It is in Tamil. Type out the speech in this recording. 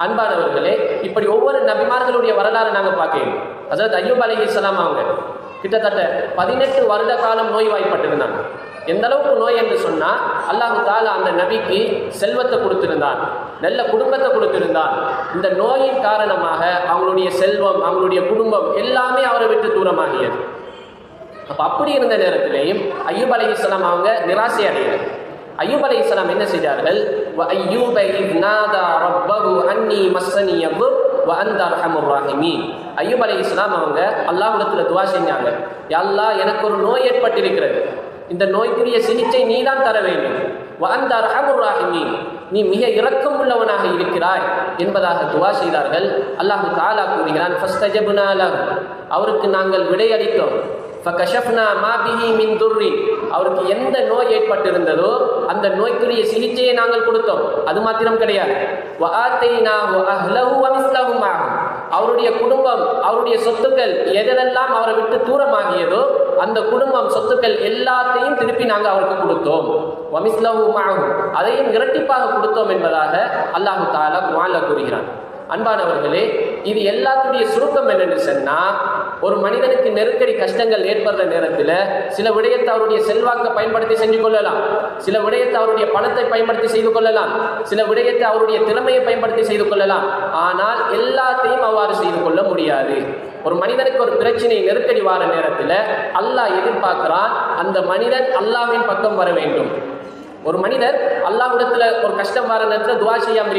அன்பானவர்களே, இப்படி ஒவ்வொரு நபிமார்களுடைய வரலாறு நாங்கள் பார்க்கிறோம். ஹஜ்ரத் அய்யூப் அலைஹிஸ்ஸலாம் அவங்க கிட்டத்தட்ட 18 வருட காலம் நோய்வாய்ப்பட்டிருந்தாங்க. எந்த அளவுக்கு நோய் என்று சொன்னால், அல்லாஹ் தஆலா அந்த நபிக்கு செல்வத்தை கொடுத்திருந்தான், நல்ல குடும்பத்தை கொடுத்திருந்தான். இந்த நோயின் காரணமாக அவங்களுடைய செல்வம், அவங்களுடைய குடும்பம் எல்லாமே அவரை விட்டு தூரமாகியது. அப்போ அப்படி இருந்த நேரத்திலேயும் அய்யூப் அலைஹிஸ்ஸலாம் அவங்க நிராசை அடையலை. அய்யூப் அலைஹிஸ்ஸலாம் என்ன செய்தார்கள்? வஅய்யூப இத் நாதா ரப்பஹு அன்னி மஸ்ஸனிய துர் வ அன்த அர்ஹமுர் ராஹிமீன். அய்யூப் அலைஹிஸ்ஸலாம் அவங்க அல்லாஹ்விடத்தில் துஆ செஞ்சாங்க, யா அல்லாஹ், எனக்கு ஒரு நோய் ஏற்பட்டிருக்கிறது, இந்த நோய்க்குரிய சிகிச்சை நீ தான் தர வேண்டும். வ அன்த அர்ஹமுர் ராஹிமீன், நீ மிக இரக்கம் உள்ளவனாக இருக்கிறாய் என்பதாக துஆ செய்தார்கள். அல்லாஹ் தஆலா கூறுகிறான், ஃபஸ்தஜப்னா லஹு, அவருக்கு நாங்கள் விடையளித்தோம். ஃபகஷஃப்னா மா பிஹி மின் துர்ரின், அவருக்கு எந்த நோய் ஏற்பட்டிருந்ததோ அந்த நோய்க்குரிய சிகிச்சையை நாங்கள் கொடுத்தோம். அது மாத்திரம் கிடையாது, வ ஆதைனாஹு அஹ்லஹு வ மிஸ்லஹு மஅஹும், அவருடைய குடும்பம், அவருடைய சொத்துக்கள் எதெல்லாம் அவரை விட்டு தூரமாகியதோ அந்த குடும்பம், சொத்துக்கள் எல்லாத்தையும் திருப்பி நாங்கள் அவருக்கு கொடுத்தோம். வ மிஸ்லஹு மஅஹும், அதையும் இரட்டிப்பாக கொடுத்தோம் என்பதாக அல்லாஹ் தஆலா குர்ஆன்ல கூறுகிறான். அன்பானவர்களே, இது எல்லாத்துடைய சுருக்கம் என்னென்னு சொன்னால், ஒரு மனிதனுக்கு நெருக்கடி கஷ்டங்கள் ஏற்படுற நேரத்தில் சில விடயத்தை அவருடைய செல்வாக்கை பயன்படுத்தி செஞ்சு கொள்ளலாம், சில விடயத்தை அவருடைய பணத்தை பயன்படுத்தி செய்து கொள்ளலாம், சில விடயத்தை அவருடைய திறமையை பயன்படுத்தி செய்து கொள்ளலாம். ஆனால் எல்லாத்தையும் அவ்வாறு செய்து கொள்ள முடியாது. ஒரு மனிதனுக்கு ஒரு பிரச்சனை, நெருக்கடி வார நேரத்தில் அல்லாஹ் எதிர்பார்க்கிறான், அந்த மனிதன் அல்லாஹ்வின் பக்கம் வர வேண்டும். ஒரு மனிதர் அல்லாஹ்விடத்தில் ஒரு கஷ்டம் வார நேரத்தில் துஆ செய்யாமல்